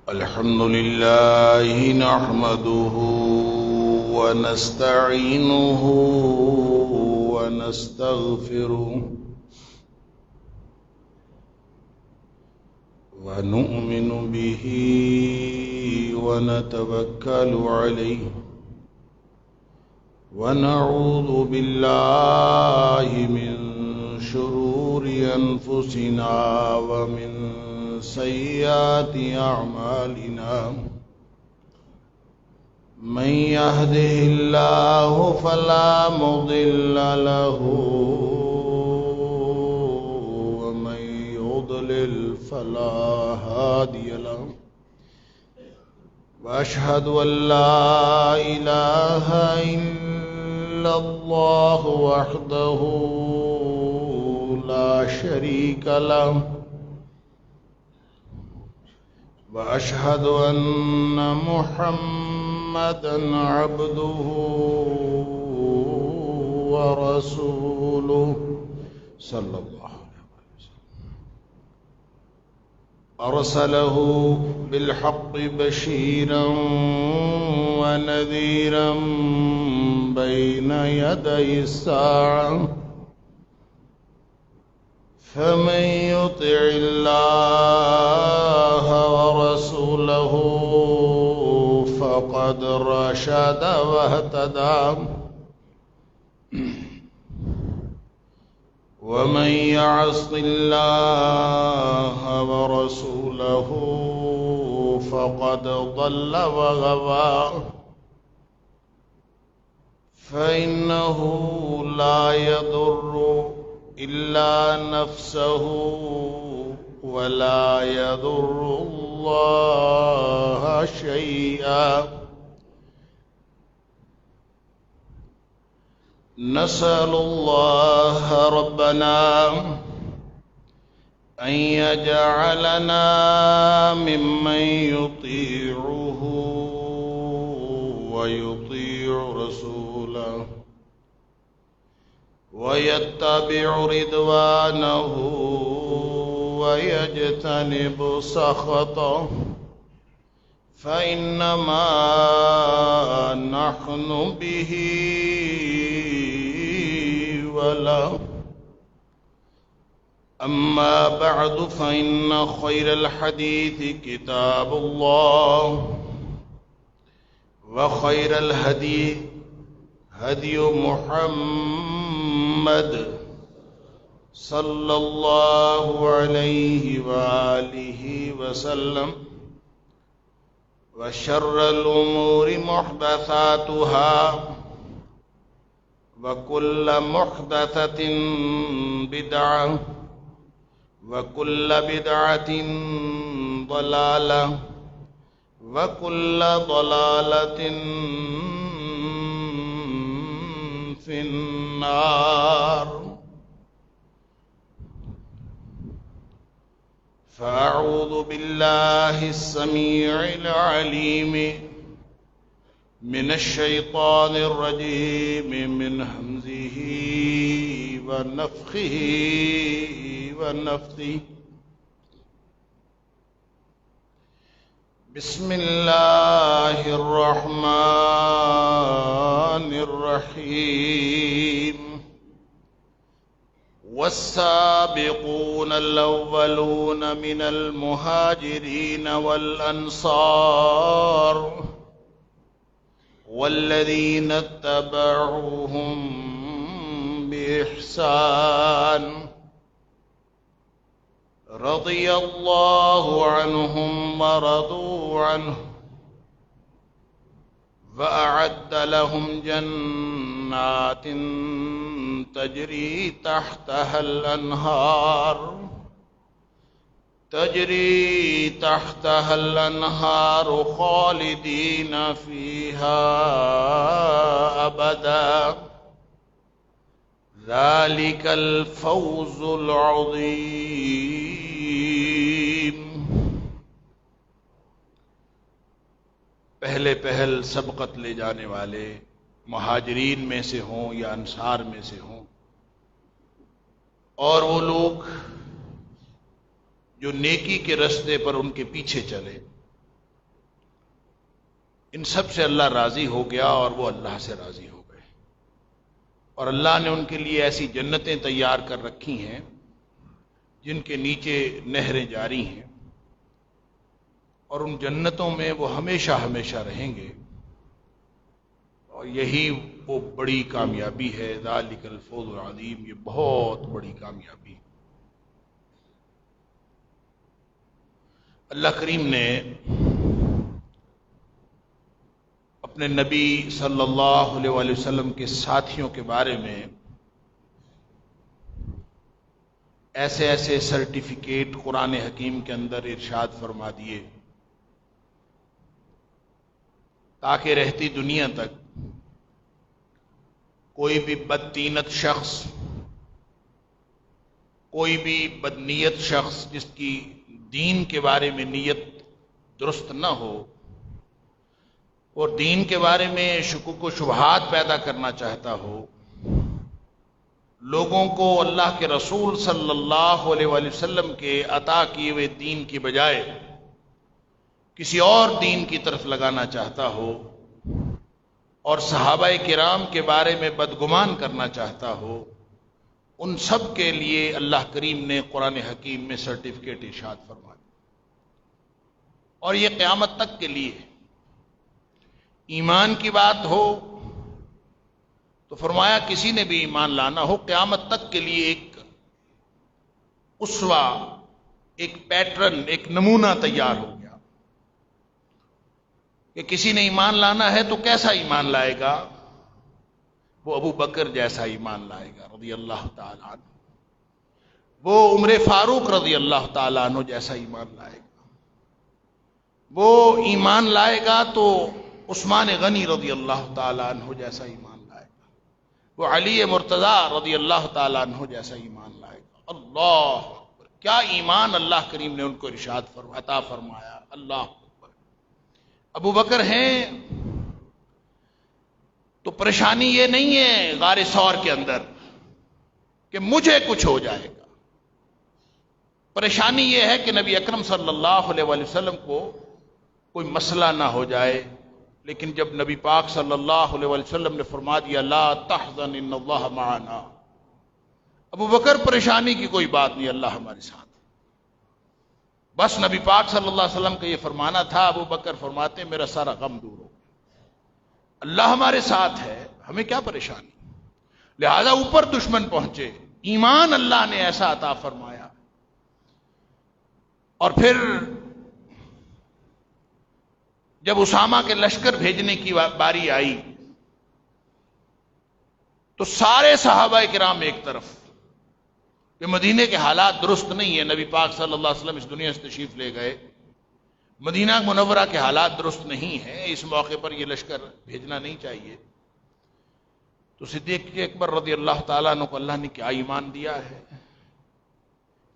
الحمد لله نحمده ونستعينه ونستغفره ونؤمن به ونتوكل عليه ونعوذ بالله من شرور أنفسنا ومن سيئات أعمالنا من يهده الله فلا مضل له ومن يضلل فلا هادي له وأشهد أن لا إله إلا الله وحده لا شريك له وأشهد أن محمدًا عبده ورسوله صلى الله عليه وسلم أرسله بالحق بشيرا ونذيرا بين يدي الساعة فمن يطع الله ورسوله فقد رشد واهتدى ومن يعص الله ورسوله فقد ضل وغوى فإنه لا يضر إلا نفسه ولا يضر الله شيئا نسأل الله ربنا أن يجعلنا ممن يطيعه ويطيع رسوله ويتبع رضوانه ويجتنب سخطه فإنما نحن به وله أما بعد فإن خير الحديث كتاب الله وخير الهدي هدي محمد صلى الله عليه وآله وسلم وشر الأمور محدثاتها وكل محدثة بدعة وكل بدعة ضلالة وكل ضلالة في النار فأعوذ بالله السميع العليم من الشيطان الرجيم من همزه ونفخه ونفثه بسم الله الرحمن الرحيم والسابقون الأولون من المهاجرين والأنصار والذين اتبعوهم بإحسان رضي الله عنهم ورضوا عنه وأعد لهم جنات تجري تحتها الأنهار خالدين فيها أبدا ذلك الفوز العظيم پہلے پہل سبقت لے جانے والے مہاجرین میں سے ہوں یا انصار میں سے ہوں، اور وہ لوگ جو نیکی کے راستے پر ان کے پیچھے چلے، ان سب سے اللہ راضی ہو گیا اور وہ اللہ سے راضی ہو گئے، اور اللہ نے ان کے لیے ایسی جنتیں تیار کر رکھی ہیں جن کے نیچے نہریں جاری ہیں، اور ان جنتوں میں وہ ہمیشہ ہمیشہ رہیں گے، اور یہی وہ بڑی کامیابی ہے۔ ذالک الفوز العظیم، یہ بہت بڑی کامیابی ہے۔ اللہ کریم نے اپنے نبی صلی اللہ علیہ وآلہ وسلم کے ساتھیوں کے بارے میں ایسے ایسے سرٹیفکیٹ قرآن حکیم کے اندر ارشاد فرما دیے تاکہ رہتی دنیا تک کوئی بھی بدطینت شخص، کوئی بھی بدنیت شخص جس کی دین کے بارے میں نیت درست نہ ہو اور دین کے بارے میں شکوک و شبہات پیدا کرنا چاہتا ہو، لوگوں کو اللہ کے رسول صلی اللہ علیہ وآلہ وسلم کے عطا کیے ہوئے دین کی بجائے کسی اور دین کی طرف لگانا چاہتا ہو، اور صحابہ کرام کے بارے میں بدگمان کرنا چاہتا ہو، ان سب کے لیے اللہ کریم نے قرآن حکیم میں سرٹیفکیٹ ارشاد فرما دیا، اور یہ قیامت تک کے لیے ایمان کی بات ہو تو فرمایا کسی نے بھی ایمان لانا ہو، قیامت تک کے لیے ایک اسوہ، ایک پیٹرن، ایک نمونہ تیار ہو گیا کہ کسی نے ایمان لانا ہے تو کیسا ایمان لائے گا؟ وہ ابو بکر جیسا ایمان لائے گا رضی اللہ تعالی عنہ، وہ عمر فاروق رضی اللہ تعالی عنہ جیسا ایمان لائے گا، وہ ایمان لائے گا تو عثمان غنی رضی اللہ تعالی عنہ جیسا ایمان لائے گا، وہ علی مرتضیٰ رضی اللہ تعالی عنہ جیسا ایمان لائے گا۔ اللہ اکبر، کیا ایمان اللہ کریم نے ان کو ارشاد عطا فرمایا۔ اللہ اکبر، ابو بکر ہیں تو پریشانی یہ نہیں ہے غار ثور کے اندر کہ مجھے کچھ ہو جائے گا، پریشانی یہ ہے کہ نبی اکرم صلی اللہ علیہ وآلہ وسلم کو کوئی مسئلہ نہ ہو جائے، لیکن جب نبی پاک صلی اللہ علیہ وآلہ وسلم نے فرما دیا لا تحزن ان اللہ معنا، ابو بکر پریشانی کی کوئی بات نہیں، اللہ ہمارے ساتھ۔ بس نبی پاک صلی اللہ علیہ وسلم کا یہ فرمانا تھا، ابو بکر فرماتے میرا سارا غم دور ہو، اللہ ہمارے ساتھ ہے، ہمیں کیا پریشانی۔ لہذا اوپر دشمن پہنچے، ایمان اللہ نے ایسا عطا فرمایا۔ اور پھر جب اسامہ کے لشکر بھیجنے کی باری آئی تو سارے صحابہ کرام ایک طرف کہ مدینے کے حالات درست نہیں ہیں، نبی پاک صلی اللہ علیہ وسلم اس دنیا سے تشریف لے گئے، مدینہ منورہ کے حالات درست نہیں ہیں، اس موقع پر یہ لشکر بھیجنا نہیں چاہیے۔ تو صدیق اکبر رضی اللہ تعالیٰ عنہ کو اللہ نے کیا ایمان دیا ہے،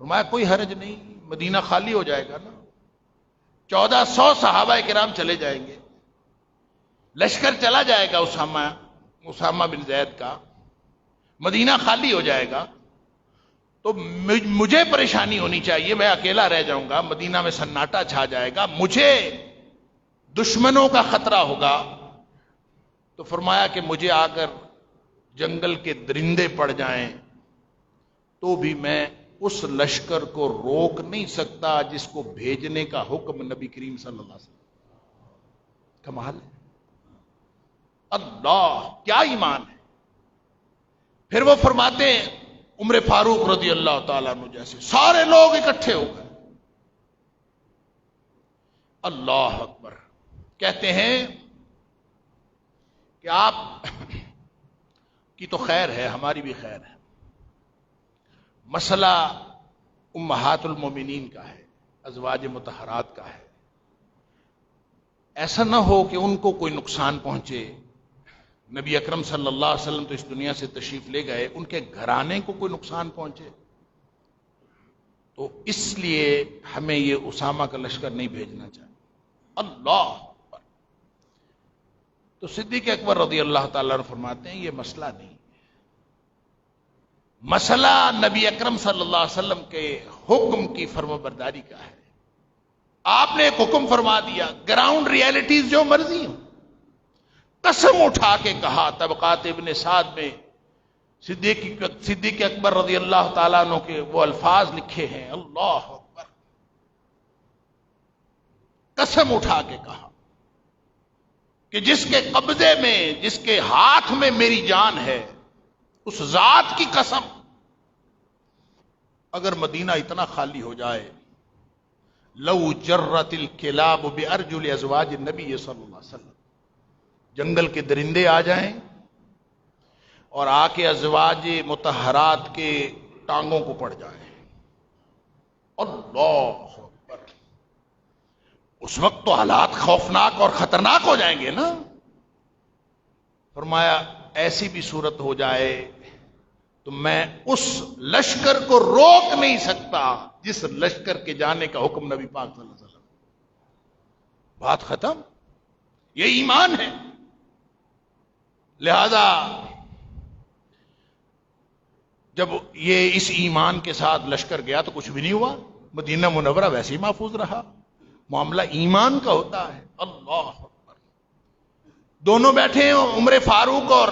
فرمایا کوئی حرج نہیں، مدینہ خالی ہو جائے گا نا، 1400 صحابہ کرام چلے جائیں گے، لشکر چلا جائے گا اسامہ بن زید کا، مدینہ خالی ہو جائے گا، تو مجھے پریشانی ہونی چاہیے، میں اکیلا رہ جاؤں گا، مدینہ میں سناٹا چھا جائے گا، مجھے دشمنوں کا خطرہ ہوگا۔ تو فرمایا کہ مجھے آ کر جنگل کے درندے پڑ جائیں تو بھی میں اس لشکر کو روک نہیں سکتا جس کو بھیجنے کا حکم نبی کریم صلی اللہ علیہ وسلم۔ کمال ہے، اللہ کیا ایمان ہے۔ پھر وہ فرماتے ہیں عمر فاروق رضی اللہ تعالیٰ عنہ جیسے سارے لوگ اکٹھے ہو گئے، اللہ اکبر، کہتے ہیں کہ آپ کی تو خیر ہے، ہماری بھی خیر ہے، مسئلہ امہات المومنین کا ہے، ازواج مطہرات کا ہے، ایسا نہ ہو کہ ان کو کوئی نقصان پہنچے، نبی اکرم صلی اللہ علیہ وسلم تو اس دنیا سے تشریف لے گئے، ان کے گھرانے کو کوئی نقصان پہنچے، تو اس لیے ہمیں یہ اسامہ کا لشکر نہیں بھیجنا چاہیے۔ اللہ، تو صدیق اکبر رضی اللہ تعالیٰ عنہ فرماتے ہیں یہ مسئلہ نہیں، مسئلہ نبی اکرم صلی اللہ علیہ وسلم کے حکم کی فرمانبرداری کا ہے۔ آپ نے ایک حکم فرما دیا، گراؤنڈ ریالٹیز جو مرضی ہوں۔ قسم اٹھا کے کہا، طبقات ابن سعد میں صدیق اکبر رضی اللہ تعالیٰ عنہ کے وہ الفاظ لکھے ہیں، اللہ اکبر، قسم اٹھا کے کہا کہ جس کے قبضے میں، جس کے ہاتھ میں میری جان ہے، اس ذات کی قسم، اگر مدینہ اتنا خالی ہو جائے، لو جرت الکلاب بارجل ازواج النبی صلی اللہ علیہ وسلم، جنگل کے درندے آ جائیں اور آ کے ازواج مطہرات کے ٹانگوں کو پڑ جائیں، اللہ اکبر، اس وقت تو حالات خوفناک اور خطرناک ہو جائیں گے نا۔ فرمایا ایسی بھی صورت ہو جائے تو میں اس لشکر کو روک نہیں سکتا جس لشکر کے جانے کا حکم نبی پاک صلی اللہ علیہ وسلم۔ بات ختم، یہ ایمان ہے۔ لہذا جب یہ اس ایمان کے ساتھ لشکر گیا تو کچھ بھی نہیں ہوا، مدینہ منورہ ویسے ہی محفوظ رہا۔ معاملہ ایمان کا ہوتا ہے۔ اللہ اکبر، دونوں بیٹھے ہیں، عمر فاروق اور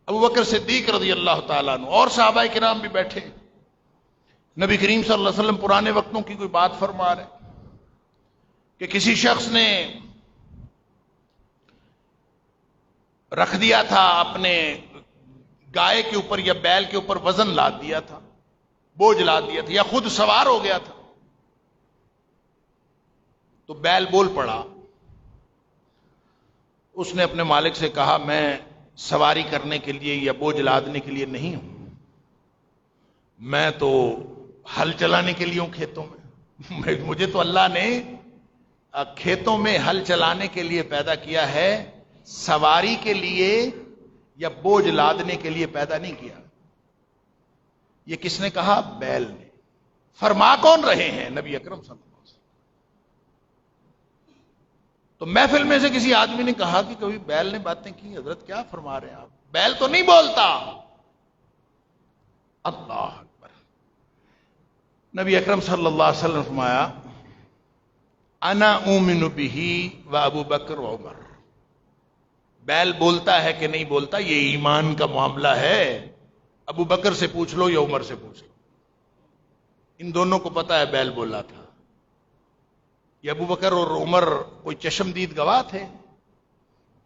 ابو بکر صدیق رضی اللہ تعالیٰ عنہ، اور صحابہ کرام بھی بیٹھے۔ نبی کریم صلی اللہ علیہ وسلم پرانے وقتوں کی کوئی بات فرما رہے کہ کسی شخص نے رکھ دیا تھا اپنے گائے کے اوپر یا بیل کے اوپر، وزن لاد دیا تھا، بوجھ لاد دیا تھا، یا خود سوار ہو گیا تھا، تو بیل بول پڑا۔ اس نے اپنے مالک سے کہا میں سواری کرنے کے لیے یا بوجھ لادنے کے لیے نہیں ہوں، میں تو ہل چلانے کے لیے ہوں کھیتوں میں، مجھے تو اللہ نے کھیتوں میں ہل چلانے کے لیے پیدا کیا ہے، سواری کے لیے یا بوجھ لادنے کے لیے پیدا نہیں کیا۔ یہ کس نے کہا؟ بیل نے۔ فرما کون رہے ہیں؟ نبی اکرم صلی اللہ علیہ وسلم۔ تو محفل میں سے کسی آدمی نے کہا کہ کبھی بیل نے باتیں کی؟ حضرت کیا فرما رہے ہیں آپ؟ بیل تو نہیں بولتا۔ اللہ اکبر۔ نبی اکرم صلی اللہ علیہ وسلم نے فرمایا انا اومن بہ و ابو بکر و عمر۔ بیل بولتا ہے کہ نہیں بولتا، یہ ایمان کا معاملہ ہے۔ ابو بکر سے پوچھ لو یا عمر سے پوچھ لو، ان دونوں کو پتا ہے بیل بولا تھا۔ یہ ابو بکر اور عمر کوئی چشمدید گواہ تھے؟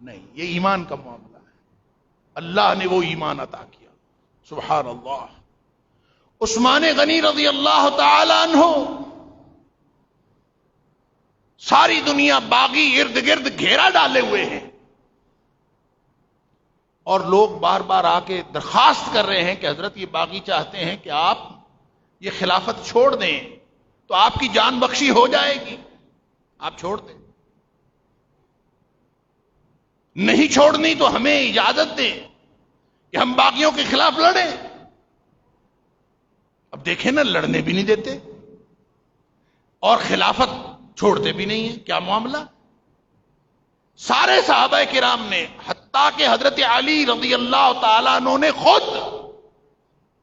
نہیں، یہ ایمان کا معاملہ ہے۔ اللہ نے وہ ایمان عطا کیا، سبحان اللہ۔ عثمان غنی رضی اللہ تعالی عنہ، ساری دنیا باغی ارد گرد گھیرا ڈالے ہوئے ہیں، اور لوگ بار بار آ کے درخواست کر رہے ہیں کہ حضرت یہ باغی چاہتے ہیں کہ آپ یہ خلافت چھوڑ دیں تو آپ کی جان بخشی ہو جائے گی، آپ چھوڑ دیں، نہیں چھوڑنی تو ہمیں اجازت دیں کہ ہم باغیوں کے خلاف لڑیں۔ اب دیکھیں نا، لڑنے بھی نہیں دیتے اور خلافت چھوڑتے بھی نہیں ہیں، کیا معاملہ؟ سارے صحابہ کرام نے، حتیٰ کہ حضرت علی رضی اللہ تعالیٰ عنہ نے خود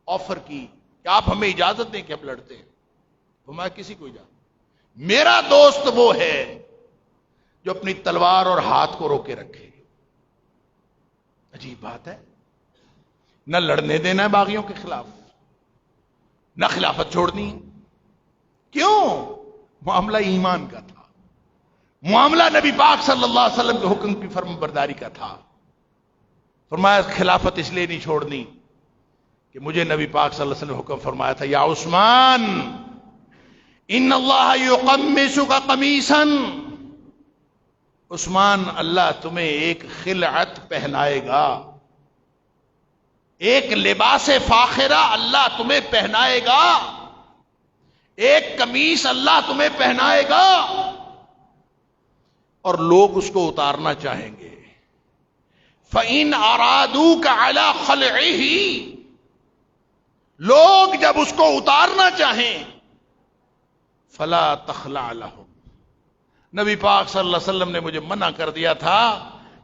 آفر کی کہ آپ ہمیں اجازت دیں کہ ہم لڑتے ہیں، تو میں کسی کو اجازت، میرا دوست وہ ہے جو اپنی تلوار اور ہاتھ کو روکے رکھے۔ عجیب بات ہے، نہ لڑنے دینا ہے باغیوں کے خلاف، نہ خلافت چھوڑنی ہے۔ کیوں؟ معاملہ ایمان کا تھا، معاملہ نبی پاک صلی اللہ علیہ وسلم کے حکم کی فرم برداری کا تھا۔ فرمایا خلافت اس لیے نہیں چھوڑنی کہ مجھے نبی پاک صلی اللہ علیہ وسلم نے حکم فرمایا تھا، یا عثمان ان اللہ یقمصک قمیصا، عثمان اللہ تمہیں ایک خلعت پہنائے گا، ایک لباس فاخرہ اللہ تمہیں پہنائے گا، ایک قمیص اللہ تمہیں پہنائے گا، اور لوگ اس کو اتارنا چاہیں گے۔ فَإِنْ أَرَادُوكَ عَلَى خَلْعِهِ، لوگ جب اس کو اتارنا چاہیں فَلَا تَخْلَعْ لَهُمْ، نبی پاک صلی اللہ علیہ وسلم نے مجھے منع کر دیا تھا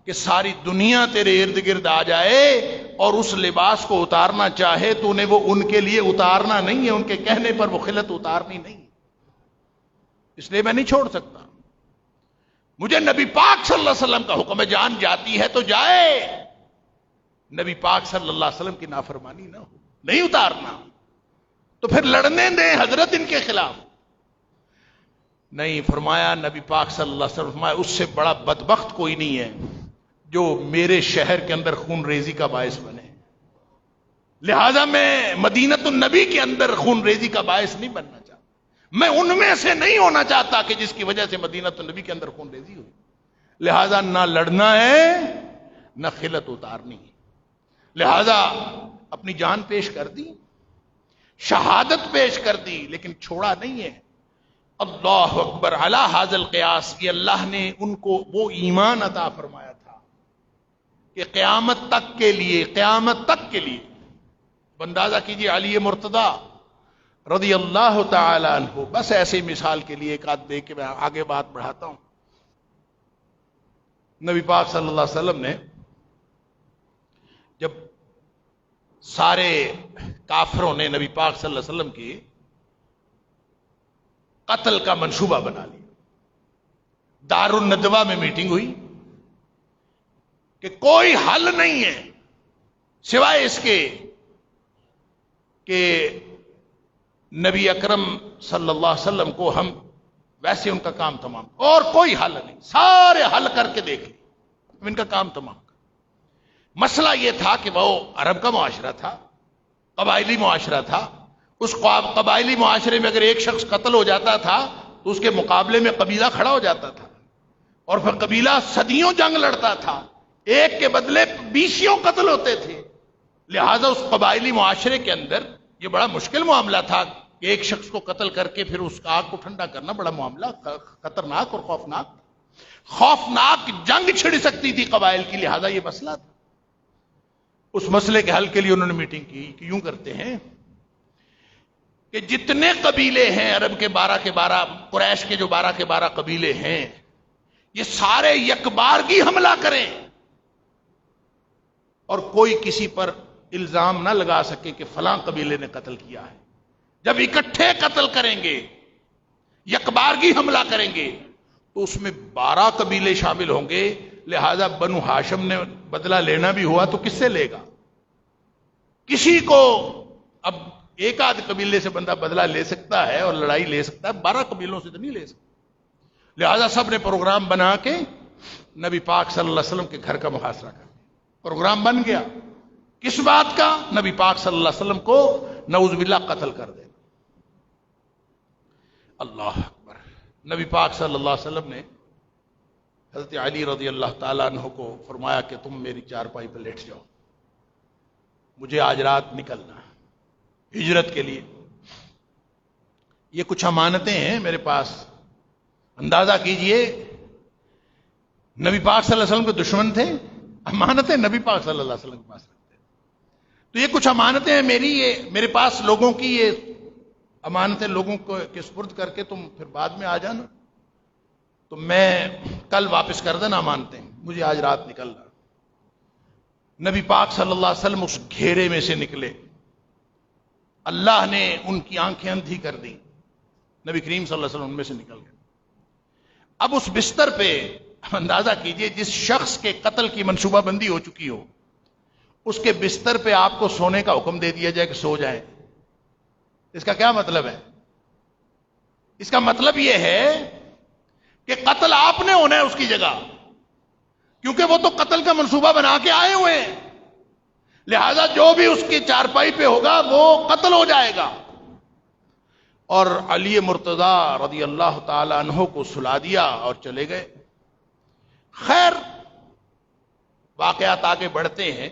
کہ ساری دنیا تیرے ارد گرد آ جائے اور اس لباس کو اتارنا چاہے تو انہیں وہ ان کے لیے اتارنا نہیں ہے، ان کے کہنے پر وہ خلعت اتارنی نہیں، اس لیے میں نہیں چھوڑ سکتا۔ مجھے نبی پاک صلی اللہ علیہ وسلم کا حکم ہے، جان جاتی ہے تو جائے، نبی پاک صلی اللہ علیہ وسلم کی نافرمانی نہ ہو، نہیں اتارنا، تو پھر لڑنے دیں حضرت ان کے خلاف۔ نہیں، فرمایا نبی پاک صلی اللہ علیہ وسلم فرمایا اس سے بڑا بدبخت کوئی نہیں ہے جو میرے شہر کے اندر خون ریزی کا باعث بنے، لہذا میں مدینۃ النبی کے اندر خون ریزی کا باعث نہیں بننا چاہتا، میں ان میں سے نہیں ہونا چاہتا کہ جس کی وجہ سے مدینۃ النبی کے اندر خون ریزی ہوئی، لہذا نہ لڑنا ہے نہ خلعت اتارنی ہے، لہذا اپنی جان پیش کر دی، شہادت پیش کر دی، لیکن چھوڑا نہیں ہے۔ اللہ اکبر علی ھذا القیاس، یہ اللہ نے ان کو وہ ایمان عطا فرمایا تھا کہ قیامت تک کے لیے اندازہ کیجئے علی مرتضی رضی اللہ تعالی عنہ، بس ایسے مثال کے لیے ایک آدھ دے کے میں آگے بات بڑھاتا ہوں۔ نبی پاک صلی اللہ علیہ وسلم نے جب سارے کافروں نے نبی پاک صلی اللہ علیہ وسلم کی قتل کا منصوبہ بنا لیا، دار الندوہ میں میٹنگ ہوئی کہ کوئی حل نہیں ہے سوائے اس کے کہ نبی اکرم صلی اللہ علیہ وسلم کو ہم ویسے ان کا کام تمام، اور کوئی حل نہیں، سارے حل کر کے دیکھ لی، ان کا کام تمام۔ مسئلہ یہ تھا کہ وہ عرب کا معاشرہ تھا، قبائلی معاشرہ تھا، اس قبائلی معاشرے میں اگر ایک شخص قتل ہو جاتا تھا تو اس کے مقابلے میں قبیلہ کھڑا ہو جاتا تھا، اور پھر قبیلہ صدیوں جنگ لڑتا تھا، ایک کے بدلے 20 قتل ہوتے تھے، لہذا اس قبائلی معاشرے کے اندر یہ بڑا مشکل معاملہ تھا کہ ایک شخص کو قتل کر کے پھر اس کا آگ کو ٹھنڈا کرنا بڑا معاملہ خطرناک اور خوفناک جنگ چھڑ سکتی تھی قبائل کی، لہذا یہ مسئلہ تھا۔ اس مسئلے کے حل کے لیے انہوں نے میٹنگ کی کہ یوں کرتے ہیں کہ جتنے قبیلے ہیں عرب کے 12 کے 12، قریش کے جو 12 کے 12 قبیلے ہیں، یہ سارے یکبارگی حملہ کریں اور کوئی کسی پر الزام نہ لگا سکے کہ فلاں قبیلے نے قتل کیا ہے۔ جب اکٹھے قتل کریں گے، یکبارگی حملہ کریں گے، تو اس میں 12 قبیلے شامل ہوں گے، لہذا بنو ہاشم نے بدلہ لینا بھی ہوا تو کس سے لے گا؟ کسی کو اب ایک آدھ قبیلے سے بندہ بدلہ لے سکتا ہے اور لڑائی لے سکتا ہے، 12 قبیلوں سے تو نہیں لے سکتا، لہذا سب نے پروگرام بنا کے نبی پاک صلی اللہ علیہ وسلم کے گھر کا محاصرہ کر دیا۔ پروگرام بن گیا کس بات کا؟ نبی پاک صلی اللہ علیہ وسلم کو نعوذ باللہ قتل کر دے۔ اللہ اکبر۔ نبی پاک صلی اللہ علیہ وسلم نے حضرت علی رضی اللہ تعالیٰ عنہ کو فرمایا کہ تم میری چارپائی پر لیٹ جاؤ، مجھے آج رات نکلنا ہے ہجرت کے لیے۔ یہ کچھ امانتیں ہیں میرے پاس، اندازہ کیجئے نبی پاک صلی اللہ علیہ وسلم کے دشمن تھے، امانتیں نبی پاک صلی اللہ علیہ وسلم کے پاس رکھتے، تو یہ کچھ امانتیں ہیں میری، یہ میرے پاس لوگوں کی، یہ امانتیں لوگوں کو کے سپرد کر کے تم پھر بعد میں آ جانا، تو میں کل واپس کر دینا امانتیں، مجھے آج رات نکلنا۔ نبی پاک صلی اللہ علیہ وسلم اس گھیرے میں سے نکلے، اللہ نے ان کی آنکھیں اندھی کر دی، نبی کریم صلی اللہ علیہ وسلم ان میں سے نکل گئے۔ اب اس بستر پہ اندازہ کیجئے جس شخص کے قتل کی منصوبہ بندی ہو چکی ہو، اس کے بستر پہ آپ کو سونے کا حکم دے دیا جائے کہ سو جائیں، اس کا کیا مطلب ہے؟ اس کا مطلب یہ ہے کہ قتل آپ نے ہونا ہے اس کی جگہ، کیونکہ وہ تو قتل کا منصوبہ بنا کے آئے ہوئے ہیں، لہذا جو بھی اس کی چارپائی پہ ہوگا وہ قتل ہو جائے گا۔ اور علی مرتضی رضی اللہ تعالی عنہ کو سلا دیا اور چلے گئے۔ خیر واقعات آگے بڑھتے ہیں،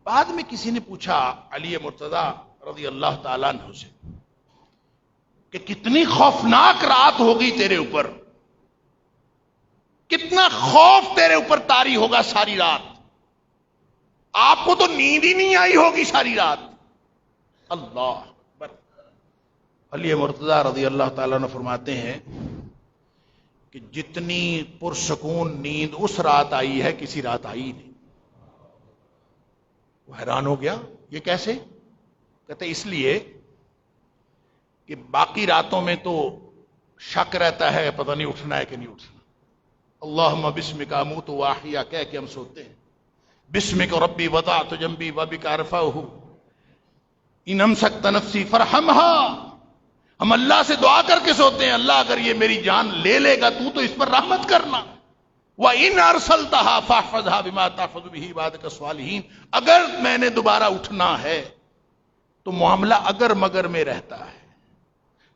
بعد میں کسی نے پوچھا علی مرتضی رضی اللہ تعالیٰ عنہ سے کہ کتنی خوفناک رات ہوگی تیرے اوپر، کتنا خوف تیرے اوپر طاری ہوگا ساری رات، آپ کو تو نیند ہی نہیں آئی ہوگی ساری رات۔ اللہ اکبر۔ علی مرتضی رضی اللہ تعالیٰ عنہ فرماتے ہیں کہ جتنی پرسکون نیند اس رات آئی ہے کسی رات آئی نہیں۔ وہ حیران ہو گیا، یہ کیسے؟ کہتے اس لیے کہ باقی راتوں میں تو شک رہتا ہے پتہ نہیں اٹھنا ہے کہ نہیں اٹھنا۔ اللہم بسمک اموت واحیا کہہ کے ہم سوتے ہیں، بسمک ربی وضعت جنبی وبک ارفعہ ان امسکت نفسی فرحمہا۔ ہم اللہ سے دعا کر کے سوتے ہیں، اللہ اگر یہ میری جان لے گا تو اس پر رحمت کرنا۔ وَإِنْ أَرْسَلْتَهَا فَاحْفَظْهَا بِمَا تَحْفَظُ بِهِ عِبَادَكَ الصَّالِحِينَ، اگر میں نے دوبارہ اٹھنا ہے تو معاملہ اگر مگر میں رہتا ہے،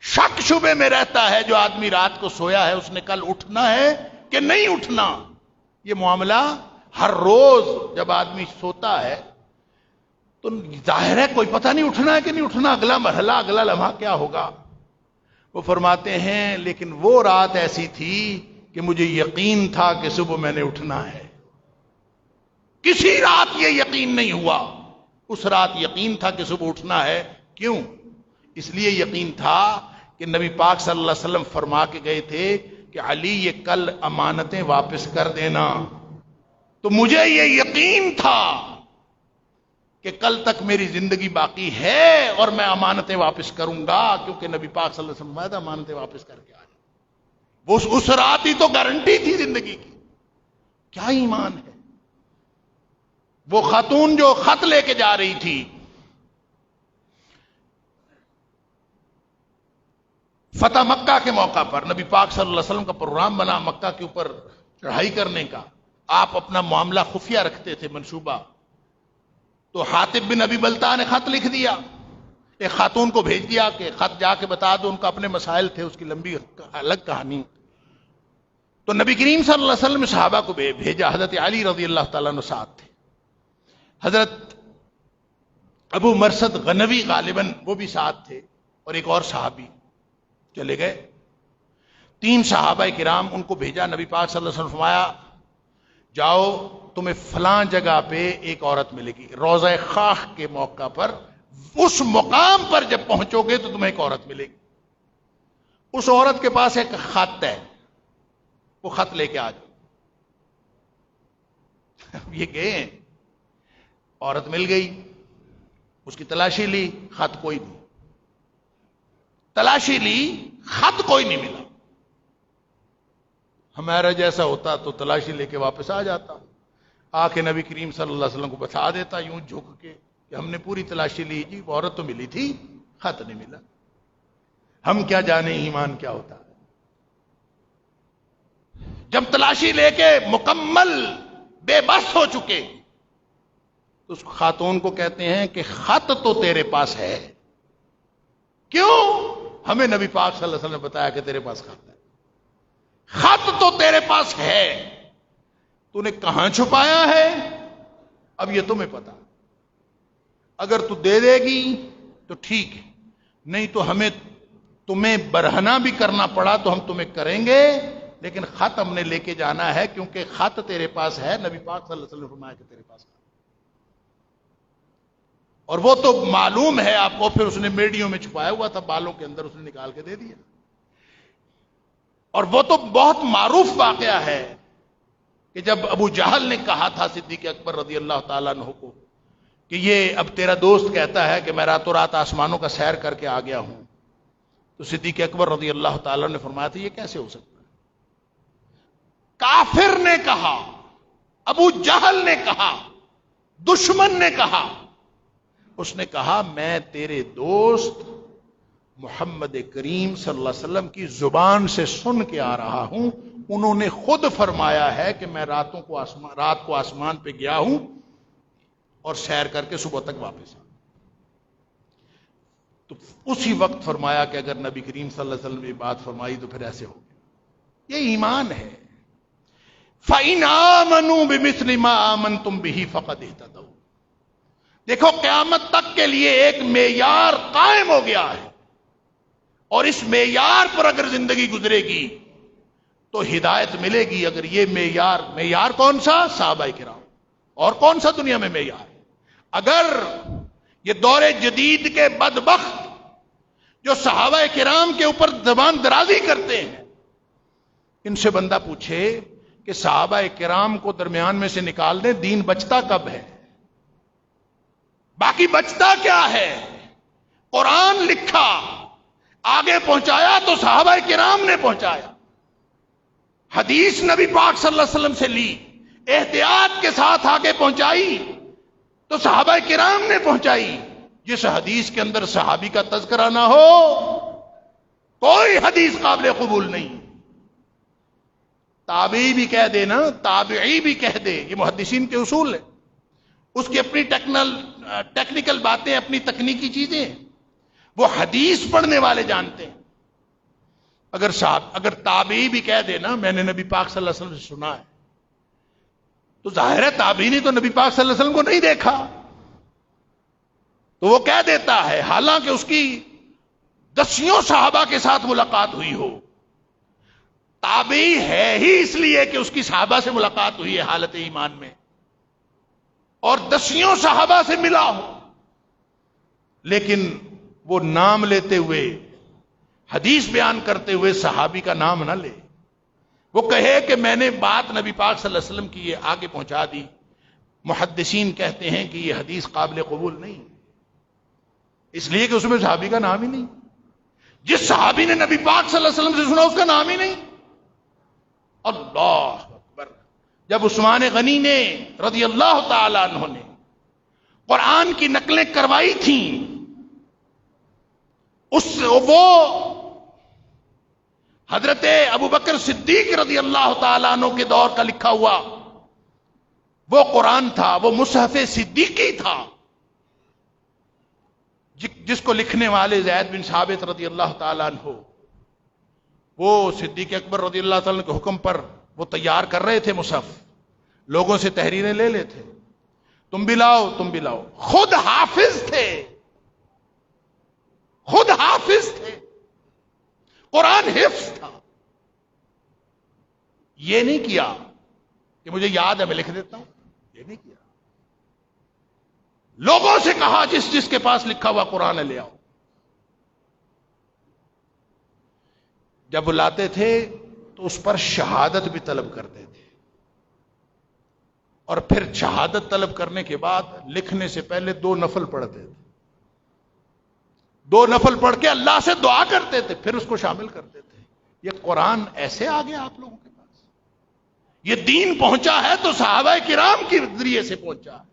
شک شبے میں رہتا ہے۔ جو آدمی رات کو سویا ہے اس نے کل اٹھنا ہے کہ نہیں اٹھنا، یہ معاملہ ہر روز جب آدمی سوتا ہے تو ظاہر ہے کوئی پتہ نہیں اٹھنا ہے کہ نہیں اٹھنا، اگلا مرحلہ اگلا لمحہ کیا ہوگا۔ وہ فرماتے ہیں لیکن وہ رات ایسی تھی کہ مجھے یقین تھا کہ صبح میں نے اٹھنا ہے۔ کسی رات یہ یقین نہیں ہوا، اس رات یقین تھا کہ صبح اٹھنا ہے۔ کیوں؟ اس لیے یقین تھا کہ نبی پاک صلی اللہ علیہ وسلم فرما کے گئے تھے کہ علی یہ کل امانتیں واپس کر دینا، تو مجھے یہ یقین تھا کہ کل تک میری زندگی باقی ہے اور میں امانتیں واپس کروں گا، کیونکہ نبی پاک صلی اللہ علیہ وسلم امانتیں واپس کر کے آ جائیں۔ وہ اس رات ہی تو گارنٹی تھی زندگی کی۔ کیا ایمان ہے! وہ خاتون جو خط لے کے جا رہی تھی، فتح مکہ کے موقع پر نبی پاک صلی اللہ علیہ وسلم کا پروگرام بنا مکہ کے اوپر چڑھائی کرنے کا۔ آپ اپنا معاملہ خفیہ رکھتے تھے، منصوبہ۔ تو حاطب بن ابی بلتع نے خط لکھ دیا، ایک خاتون کو بھیج دیا کہ خط جا کے بتا دو، ان کا اپنے مسائل تھے، اس کی لمبی الگ کہانی۔ تو نبی کریم صلی اللہ علیہ وسلم نے صحابہ کو بھیجا، حضرت علی رضی اللہ تعالیٰ عنہ ساتھ تھے، حضرت ابو مرثد غنوی غالباً وہ بھی ساتھ تھے، اور ایک اور صحابی چلے گئے۔ 3 صحابہ کرام ان کو بھیجا۔ نبی پاک صلی اللہ علیہ وسلم فرمایا جاؤ تمہیں فلاں جگہ پہ ایک عورت ملے گی، روضہ خاک کے موقع پر اس مقام پر جب پہنچو گے تو تمہیں ایک عورت ملے گی، اس عورت کے پاس ایک خط ہے، وہ خط لے کے آ جاؤ۔ یہ گئے، عورت مل گئی، اس کی تلاشی لی، خط کوئی نہیں، تلاشی لی، خط کوئی نہیں ملا۔ ہمارا جیسا ہوتا تو تلاشی لے کے واپس آ جاتا، آ کے نبی کریم صلی اللہ علیہ وسلم کو بتا دیتا یوں جھک کے کہ ہم نے پوری تلاشی لی جی، عورت تو ملی تھی، خط نہیں ملا۔ ہم کیا جانے ایمان کیا ہوتا ہے۔ جب تلاشی لے کے مکمل بے بس ہو چکے تو اس خاتون کو کہتے ہیں کہ خط تو تیرے پاس ہے، کیوں؟ ہمیں نبی پاک صلی اللہ علیہ وسلم نے بتایا کہ تیرے پاس خط ہے، خط تو تیرے پاس ہے، تو نے کہاں چھپایا ہے اب یہ تمہیں پتا، اگر تو دے دے گی تو ٹھیک ہے، نہیں تو ہمیں تمہیں برہنہ بھی کرنا پڑا تو ہم تمہیں کریں گے، لیکن خط ہم نے لے کے جانا ہے کیونکہ خط تیرے پاس ہے۔ نبی پاک صلی اللہ علیہ وسلم نے فرمایا کہ تیرے پاس خط، اور وہ تو معلوم ہے آپ کو، پھر اس نے میڈیوں میں چھپایا ہوا تھا، بالوں کے اندر اس نے نکال کے دے دیا، اور وہ تو بہت معروف واقعہ ہے کہ جب ابو جہل نے کہا تھا صدیق اکبر رضی اللہ تعالیٰ عنہ کو کہ یہ اب تیرا دوست کہتا ہے کہ میں راتوں رات آسمانوں کا سیر کر کے آ گیا ہوں، تو صدیق اکبر رضی اللہ تعالیٰ نے فرمایا تھا یہ کیسے ہو سکتا ہے؟ کافر نے کہا، ابو جہل نے کہا، دشمن نے کہا، اس نے کہا میں تیرے دوست محمد کریم صلی اللہ علیہ وسلم کی زبان سے سن کے آ رہا ہوں، انہوں نے خود فرمایا ہے کہ میں رات کو آسمان پہ گیا ہوں اور سیر کر کے صبح تک واپس آ۔ تو اسی وقت فرمایا کہ اگر نبی کریم صلی اللہ علیہ وسلم نے یہ بات فرمائی تو پھر ایسے ہو گیا۔ یہ ایمان ہے۔ فَإِنْ آمَنُوا بِمِثْلِ مَا آمَنْتُمْ بِهِ فَقَدْ اهْتَدَوْا۔ دیکھو قیامت تک کے لیے ایک معیار قائم ہو گیا ہے، اور اس معیار پر اگر زندگی گزرے گی تو ہدایت ملے گی۔ اگر یہ معیار کون سا؟ صحابہ کرام، اور کون سا دنیا میں معیار؟ اگر یہ دور جدید کے بدبخت جو صحابہ کرام کے اوپر زبان درازی کرتے ہیں، ان سے بندہ پوچھے کہ صحابہ کرام کو درمیان میں سے نکال دیں، دین بچتا کب ہے؟ باقی بچتا کیا ہے؟ قرآن لکھا، آگے پہنچایا تو صحابہ کرام نے پہنچایا، حدیث نبی پاک صلی اللہ علیہ وسلم سے لی، احتیاط کے ساتھ آگے پہنچائی تو صحابہ کرام نے پہنچائی۔ جس حدیث کے اندر صحابی کا تذکرہ نہ ہو کوئی حدیث قابل قبول نہیں۔ تابعی بھی کہہ دے نا، تابعی بھی کہہ دے، یہ محدثین کے اصول ہے، اس کی اپنی ٹیکنیکل باتیں، اپنی تکنیکی چیزیں وہ حدیث پڑھنے والے جانتے ہیں۔ اگر تابعی بھی کہہ دے نا میں نے نبی پاک صلی اللہ علیہ وسلم سے سنا ہے، تو ظاہر ہے تابعی نے تو نبی پاک صلی اللہ علیہ وسلم کو نہیں دیکھا، تو وہ کہہ دیتا ہے حالانکہ اس کی دسیوں صحابہ کے ساتھ ملاقات ہوئی ہو۔ تابعی ہے ہی اس لیے کہ اس کی صحابہ سے ملاقات ہوئی ہے حالت ایمان میں، اور دسیوں صحابہ سے ملا ہو، لیکن وہ نام لیتے ہوئے، حدیث بیان کرتے ہوئے صحابی کا نام نہ لے، وہ کہے کہ میں نے بات نبی پاک صلی اللہ علیہ وسلم کی یہ آگے پہنچا دی۔ محدثین کہتے ہیں کہ یہ حدیث قابل قبول نہیں، اس لیے کہ اس میں صحابی کا نام ہی نہیں، جس صحابی نے نبی پاک صلی اللہ علیہ وسلم سے سنا اس کا نام ہی نہیں۔ اللہ اکبر! جب عثمان غنی نے رضی اللہ تعالی عنہ نے قرآن کی نقلیں کروائی تھیں، وہ حضرت ابو بکر صدیق رضی اللہ تعالیٰ عنہ کے دور کا لکھا ہوا وہ قرآن تھا، وہ مصحف صدیقی تھا، جس کو لکھنے والے زید بن ثابت رضی اللہ تعالیٰ عنہ وہ صدیق اکبر رضی اللہ تعالیٰ عنہ کے حکم پر وہ تیار کر رہے تھے مصحف، لوگوں سے تحریریں لے لیتے، تم بھی لاؤ تم بھی لاؤ، خود حافظ تھے، خود حافظ تھے، قرآن حفظ تھا۔ یہ نہیں کیا کہ مجھے یاد ہے میں لکھ دیتا ہوں، یہ نہیں کیا، لوگوں سے کہا جس جس کے پاس لکھا ہوا قرآن ہے لے آؤ۔ جب وہ لاتے تھے تو اس پر شہادت بھی طلب کرتے تھے، اور پھر شہادت طلب کرنے کے بعد لکھنے سے پہلے 2 نفل پڑھتے تھے، 2 نفل پڑھ کے اللہ سے دعا کرتے تھے، پھر اس کو شامل کرتے تھے۔ یہ قرآن ایسے آ گیا آپ لوگوں کے پاس، یہ دین پہنچا ہے تو صحابہ کرام کے ذریعے سے پہنچا ہے۔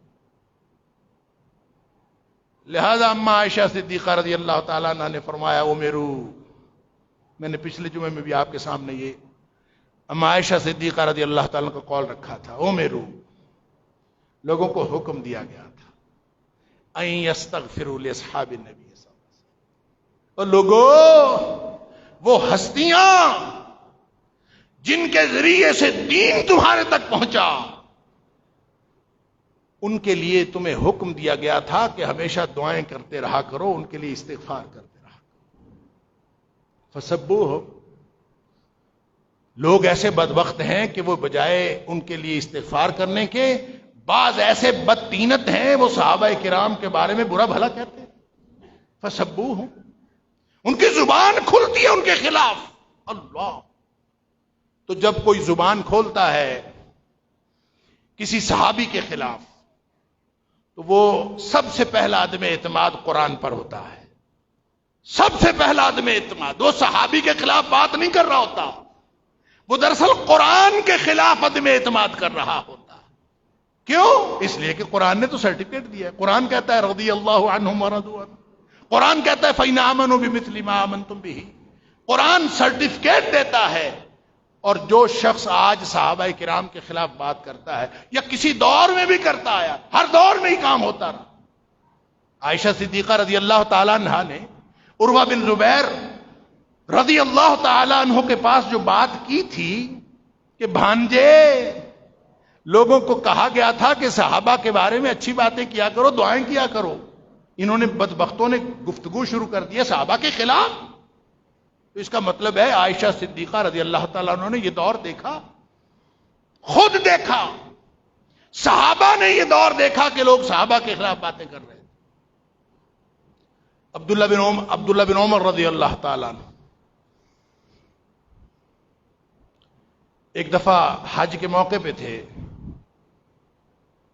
لہذا اما عائشہ صدیقہ رضی اللہ تعالیٰ عنہ نے فرمایا او میرو، میں نے پچھلے جمعے میں بھی آپ کے سامنے یہ اما عائشہ صدیقہ رضی اللہ تعالیٰ کا قول رکھا تھا، او میرو، لوگوں کو حکم دیا گیا تھا ان یستغفروا لاصحاب النبی، اور لوگوں وہ ہستیاں جن کے ذریعے سے دین تمہارے تک پہنچا، ان کے لیے تمہیں حکم دیا گیا تھا کہ ہمیشہ دعائیں کرتے رہا کرو، ان کے لیے استغفار کرتے رہا کرو۔ فسبوہ، لوگ ایسے بدبخت ہیں کہ وہ بجائے ان کے لیے استغفار کرنے کے، بعض ایسے بدتینت ہیں وہ صحابہ کرام کے بارے میں برا بھلا کہتے ہیں۔ فسبوہ، ان کی زبان کھلتی ہے ان کے خلاف۔ اللہ! تو جب کوئی زبان کھولتا ہے کسی صحابی کے خلاف تو وہ سب سے پہلا عدم اعتماد قرآن پر ہوتا ہے، سب سے پہلا عدم اعتماد۔ وہ صحابی کے خلاف بات نہیں کر رہا ہوتا، وہ دراصل قرآن کے خلاف عدم اعتماد کر رہا ہوتا۔ کیوں؟ اس لیے کہ قرآن نے تو سرٹیفکیٹ دیا ہے، قرآن کہتا ہے رضی اللہ عنہم ورضوا عنہ، قرآن کہتا ہے فَإِنْ آمَنُوا بِمِثْلِ مَا آمَنْتُمْ بِهِ، قرآن سرٹیفکیٹ دیتا ہے۔ اور جو شخص آج صحابہ کرام کے خلاف بات کرتا ہے یا کسی دور میں بھی کرتا آیا، ہر دور میں ہی کام ہوتا رہا۔ عائشہ صدیقہ رضی اللہ تعالیٰ عنہ نے عروہ بن زبیر رضی اللہ تعالیٰ عنہ کے پاس جو بات کی تھی کہ بھانجے، لوگوں کو کہا گیا تھا کہ صحابہ کے بارے میں اچھی باتیں کیا کرو، دعائیں کیا کرو، انہوں نے بدبختوں نے گفتگو شروع کر دی صحابہ کے خلاف۔ تو اس کا مطلب ہے عائشہ صدیقہ رضی اللہ تعالیٰ عنہ نے یہ دور دیکھا، خود دیکھا، صحابہ نے یہ دور دیکھا کہ لوگ صحابہ کے خلاف باتیں کر رہے تھے۔ عبداللہ بن عمر رضی اللہ تعالیٰ عنہ ایک دفعہ حج کے موقع پہ تھے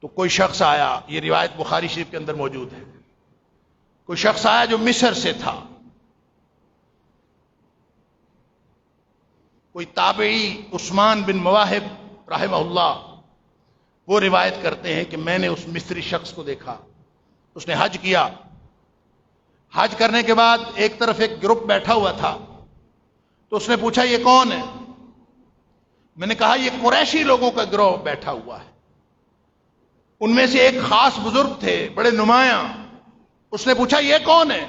تو کوئی شخص آیا، یہ روایت بخاری شریف کے اندر موجود ہے، کوئی شخص آیا جو مصر سے تھا، کوئی تابعی عثمان بن مواہب رحمہ اللہ، وہ روایت کرتے ہیں کہ میں نے اس مصری شخص کو دیکھا، اس نے حج کیا، حج کرنے کے بعد ایک طرف ایک گروپ بیٹھا ہوا تھا، تو اس نے پوچھا یہ کون ہے؟ میں نے کہا یہ قریشی لوگوں کا گروہ بیٹھا ہوا ہے، ان میں سے ایک خاص بزرگ تھے بڑے نمایاں، اس نے پوچھا یہ کون ہے؟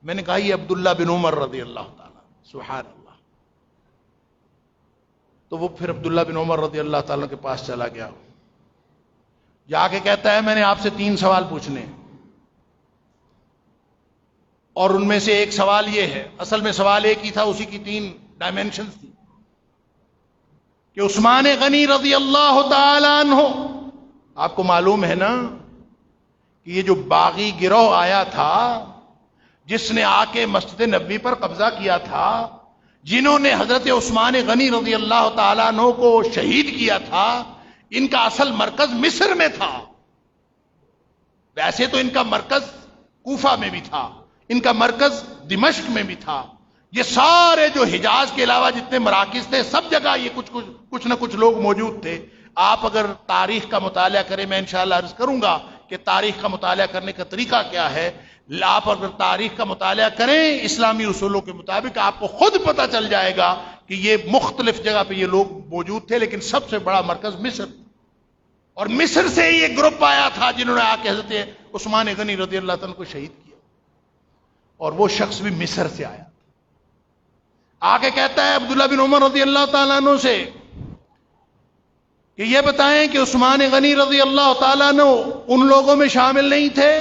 میں نے کہا یہ عبداللہ بن عمر رضی اللہ تعالیٰ، سبحان اللہ۔ تو وہ پھر عبداللہ بن عمر رضی اللہ تعالیٰ کے پاس چلا گیا، جا کے کہتا ہے میں نے آپ سے 3 سوال پوچھنے ہیں، اور ان میں سے ایک سوال یہ ہے، اصل میں سوال ایک ہی تھا، اسی کی 3 ڈائمینشنز تھی، کہ عثمان غنی رضی اللہ تعالی عنہ، آپ کو معلوم ہے نا کہ یہ جو باغی گروہ آیا تھا جس نے آ کے مسجد نبوی پر قبضہ کیا تھا، جنہوں نے حضرت عثمان غنی رضی اللہ تعالیٰ عنہ کو شہید کیا تھا، ان کا اصل مرکز مصر میں تھا، ویسے تو ان کا مرکز کوفہ میں بھی تھا، ان کا مرکز دمشق میں بھی تھا، یہ سارے جو حجاز کے علاوہ جتنے مراکز تھے سب جگہ یہ کچھ نہ کچھ لوگ موجود تھے۔ آپ اگر تاریخ کا مطالعہ کریں، میں انشاءاللہ عرض کروں گا کہ تاریخ کا مطالعہ کرنے کا طریقہ کیا ہے، آپ اگر تاریخ کا مطالعہ کریں اسلامی اصولوں کے مطابق، آپ کو خود پتہ چل جائے گا کہ یہ مختلف جگہ پہ یہ لوگ موجود تھے، لیکن سب سے بڑا مرکز مصر، اور مصر سے ہی ایک گروپ آیا تھا جنہوں نے آ کے حضرت عثمان غنی رضی اللہ عنہ کو شہید کیا، اور وہ شخص بھی مصر سے آیا، آ کے کہتا ہے عبداللہ بن عمر رضی اللہ تعالیٰ عنہ سے کہ یہ بتائیں کہ عثمان غنی رضی اللہ تعالیٰ عنہ ان لوگوں میں شامل نہیں تھے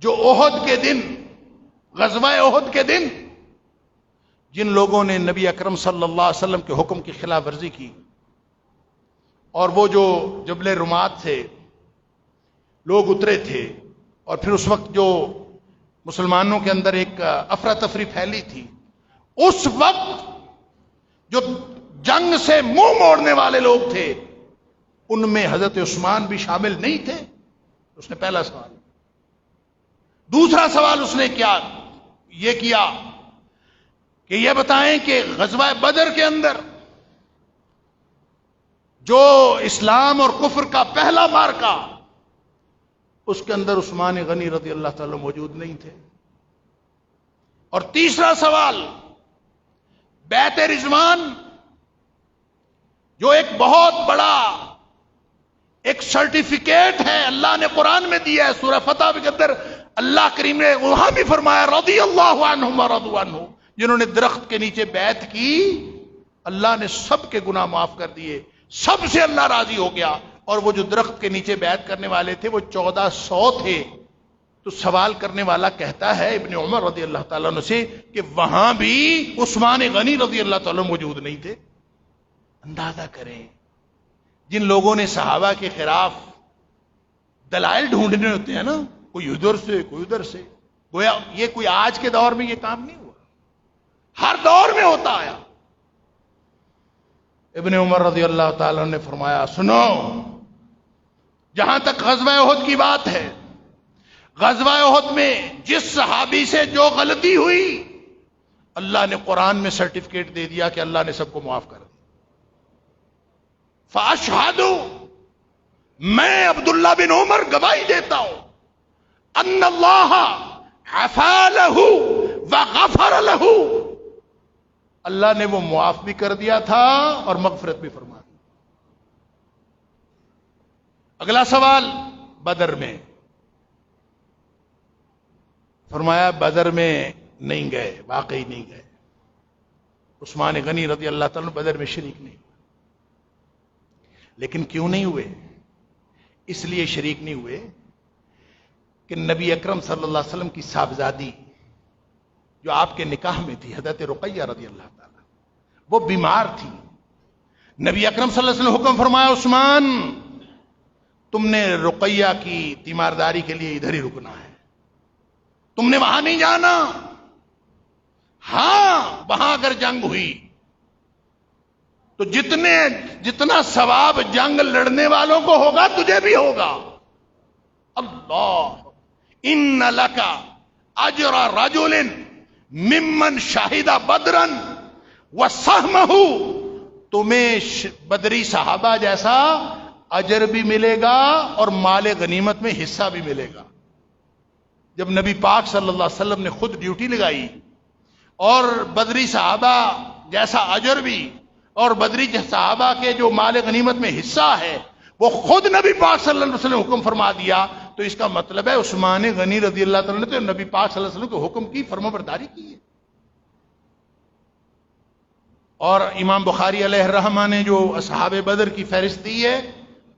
جو احد کے دن، غزوہ احد کے دن، جن لوگوں نے نبی اکرم صلی اللہ علیہ وسلم کے حکم کی خلاف ورزی کی، اور وہ جو جبل رمات تھے لوگ اترے تھے، اور پھر اس وقت جو مسلمانوں کے اندر ایک افراتفری پھیلی تھی، اس وقت جو جنگ سے منہ موڑنے والے لوگ تھے ان میں حضرت عثمان بھی شامل نہیں تھے؟ اس نے پہلا سوال۔ دوسرا سوال اس نے یہ کیا کہ یہ بتائیں کہ غزوہ بدر کے اندر جو اسلام اور کفر کا پہلا معرکہ، اس کے اندر عثمان غنی رضی اللہ تعالی موجود نہیں تھے؟ اور تیسرا سوال، بیعت رضوان جو ایک بہت بڑا ایک سرٹیفکیٹ ہے اللہ نے قرآن میں دیا ہے، سورہ فتح کے اندر اللہ کریم نے وہاں بھی فرمایا رضی اللہ عنہم ورضوا عنہ، جنہوں نے درخت کے نیچے بیعت کی اللہ نے سب کے گناہ معاف کر دیے، سب سے اللہ راضی ہو گیا، اور وہ جو درخت کے نیچے بیعت کرنے والے تھے وہ 1400 تھے۔ تو سوال کرنے والا کہتا ہے ابن عمر رضی اللہ تعالیٰ عنہ سے کہ وہاں بھی عثمان غنی رضی اللہ تعالیٰ موجود نہیں تھے؟ اندازہ کریں جن لوگوں نے صحابہ کے خلاف دلائل ڈھونڈنے ہوتے ہیں نا، کوئی ادھر سے کوئی ادھر سے، گویا یہ کوئی آج کے دور میں یہ کام نہیں ہوا، ہر دور میں ہوتا آیا۔ ابن عمر رضی اللہ تعالیٰ نے فرمایا سنو، جہاں تک غزوہ احد کی بات ہے، غزوہ احد میں جس صحابی سے جو غلطی ہوئی اللہ نے قرآن میں سرٹیفکیٹ دے دیا کہ اللہ نے سب کو معاف کر دیا۔ فاشہد، میں عبداللہ بن عمر گواہی دیتا ہوں ان اللہ عفا لہ وغفر لہ، اللہ نے وہ معاف بھی کر دیا تھا اور مغفرت بھی فرما دی۔ اگلا سوال، بدر میں، فرمایا بدر میں نہیں گئے، واقعی نہیں گئے، عثمان غنی رضی اللہ تعالیٰ بدر میں شریک نہیں ہوئے۔ لیکن کیوں نہیں ہوئے؟ اس لیے شریک نہیں ہوئے کہ نبی اکرم صلی اللہ علیہ وسلم کی صاحبزادی جو آپ کے نکاح میں تھی، حضرت رقیہ رضی اللہ تعالیٰ، وہ بیمار تھی۔ نبی اکرم صلی اللہ علیہ وسلم حکم فرمایا عثمان تم نے رقیہ کی تیمارداری کے لیے ادھر ہی رکنا ہے، تم نے وہاں نہیں جانا، ہاں وہاں اگر جنگ ہوئی تو جتنا ثواب جنگ لڑنے والوں کو ہوگا تجھے بھی ہوگا. اللہ ان لک اجر رجل ممن شہد بدرا وسہمہ، تمہیں بدری صحابہ جیسا اجر بھی ملے گا اور مال غنیمت میں حصہ بھی ملے گا. جب نبی پاک صلی اللہ علیہ وسلم نے خود ڈیوٹی لگائی اور بدری صحابہ جیسا اجر بھی اور بدری صحابہ کے جو مال غنیمت میں حصہ ہے وہ خود نبی پاک صلی اللہ علیہ وسلم نے حکم فرما دیا، تو اس کا مطلب ہے عثمان غنی رضی اللہ تعالیٰ نے تو نبی پاک صلی اللہ علیہ وسلم کے حکم کی فرمانبرداری کی ہے. اور امام بخاری علیہ الرحمہ نے جو اصحاب بدر کی فہرست دی ہے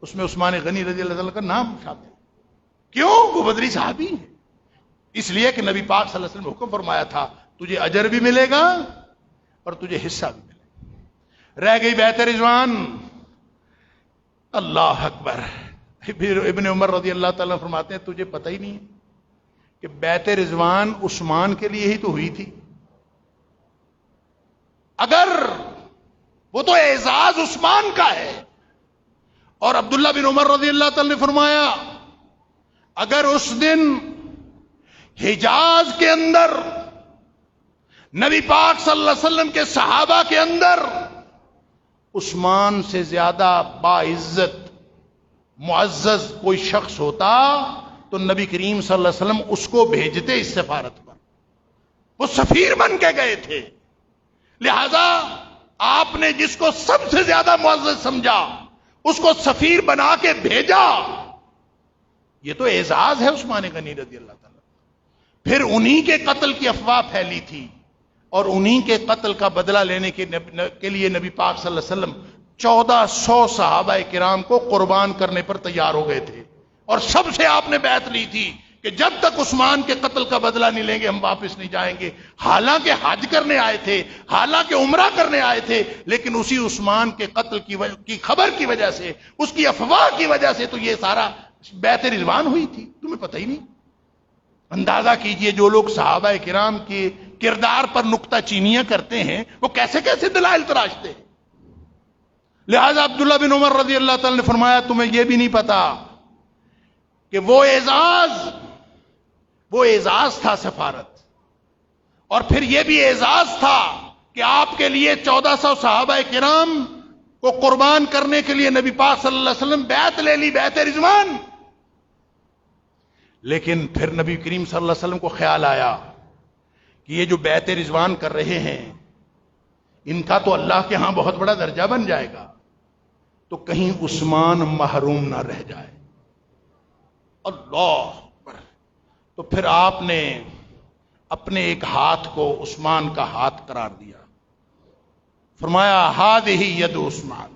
اس میں عثمان غنی رضی اللہ تعالیٰ کا نام شامل ہے. کیوں؟ وہ بدری صحابی ہیں. اس لیے کہ نبی پاک صلی اللہ علیہ وسلم نے حکم فرمایا تھا تجھے اجر بھی ملے گا اور تجھے حصہ بھی ملے گا. رہ گئی بیعت رضوان. اللہ اکبر. پھر ابن عمر رضی اللہ تعالیٰ فرماتے ہیں تجھے پتہ ہی نہیں ہے کہ بیعت رضوان عثمان کے لیے ہی تو ہوئی تھی. اگر وہ تو اعزاز عثمان کا ہے. اور عبداللہ بن عمر رضی اللہ تعالیٰ نے فرمایا اگر اس دن حجاز کے اندر نبی پاک صلی اللہ علیہ وسلم کے صحابہ کے اندر عثمان سے زیادہ باعزت معزز کوئی شخص ہوتا تو نبی کریم صلی اللہ علیہ وسلم اس کو بھیجتے اس سفارت پر. وہ سفیر بن کے گئے تھے. لہذا آپ نے جس کو سب سے زیادہ معزز سمجھا اس کو سفیر بنا کے بھیجا. یہ تو اعزاز ہے عثمان غنی رضی اللہ تعالیٰ. پھر انہی کے قتل کی افواہ پھیلی تھی اور انہی کے قتل کا بدلہ لینے کے لیے نبی پاک صلی اللہ علیہ وسلم 1400 صحابہ کرام کو قربان کرنے پر تیار ہو گئے تھے. اور سب سے آپ نے بیعت لی تھی کہ جب تک عثمان کے قتل کا بدلہ نہیں لیں گے ہم واپس نہیں جائیں گے. حالانکہ حج کرنے آئے تھے, حالانکہ عمرہ کرنے آئے تھے, لیکن اسی عثمان کے قتل کی خبر کی وجہ سے, اس کی افواہ کی وجہ سے تو یہ سارا بیعت رضوان ہوئی تھی. تمہیں پتہ ہی نہیں. اندازہ کیجئے جو لوگ صحابہ کرام کے کردار پر نکتہ چینیاں کرتے ہیں وہ کیسے کیسے دلائل تراشتے ہیں. لہذا عبداللہ بن عمر رضی اللہ تعالی نے فرمایا تمہیں یہ بھی نہیں پتا کہ وہ اعزاز تھا سفارت, اور پھر یہ بھی اعزاز تھا کہ آپ کے لیے 1400 صحابہ کرام کو قربان کرنے کے لیے نبی پاک صلی اللہ علیہ وسلم بیعت لے لی, بیعت رضوان. لیکن پھر نبی کریم صلی اللہ علیہ وسلم کو خیال آیا کہ یہ جو بیعت رضوان کر رہے ہیں ان کا تو اللہ کے ہاں بہت بڑا درجہ بن جائے گا, تو کہیں عثمان محروم نہ رہ جائے. اللہ اکبر. تو پھر آپ نے اپنے ایک ہاتھ کو عثمان کا ہاتھ قرار دیا, فرمایا ہذہ ید عثمان,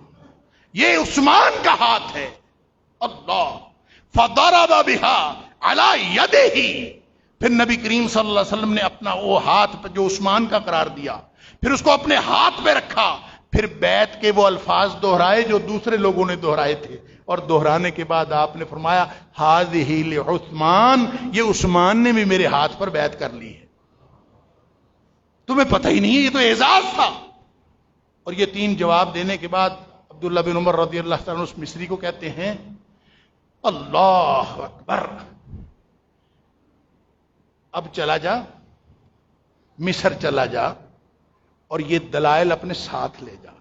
یہ عثمان کا ہاتھ ہے. اللہ. فضرب بها علی یدہ. پھر نبی کریم صلی اللہ علیہ وسلم نے اپنا وہ ہاتھ جو عثمان کا قرار دیا پھر اس کو اپنے ہاتھ پہ رکھا, پھر بیعت کے وہ الفاظ دہرائے جو دوسرے لوگوں نے دہرائے تھے, اور دہرانے کے بعد آپ نے فرمایا ہذہ لعثمان, یہ عثمان نے بھی میرے ہاتھ پر بیعت کر لی ہے. تمہیں پتہ ہی نہیں ہے, یہ تو اعزاز تھا. اور یہ 3 جواب دینے کے بعد عبداللہ بن عمر رضی اللہ تعالیٰ اس مصری کو کہتے ہیں اللہ اکبر, اب چلا جا مصر, چلا جا اور یہ دلائل اپنے ساتھ لے جا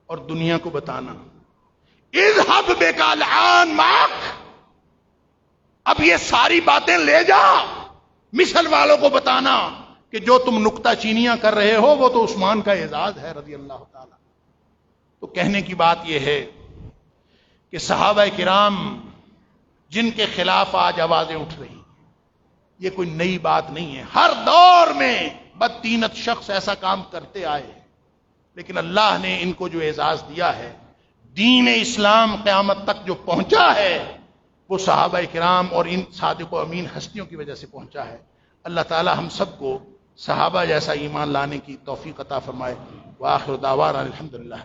اور دنیا کو بتانا. اذهب بک الآن معک, اب یہ ساری باتیں لے جا مصر والوں کو بتانا کہ جو تم نکتہ چینیاں کر رہے ہو وہ تو عثمان کا اعزاز ہے رضی اللہ تعالی. تو کہنے کی بات یہ ہے کہ صحابہ کرام جن کے خلاف آج آوازیں اٹھ رہی ہیں یہ کوئی نئی بات نہیں ہے. ہر دور میں بدتینت شخص ایسا کام کرتے آئے ہیں, لیکن اللہ نے ان کو جو اعزاز دیا ہے, دین اسلام قیامت تک جو پہنچا ہے وہ صحابہ کرام اور ان صادق و امین ہستیوں کی وجہ سے پہنچا ہے. اللہ تعالی ہم سب کو صحابہ جیسا ایمان لانے کی توفیق عطا فرمائے. وآخر دعوانا الحمدللہ.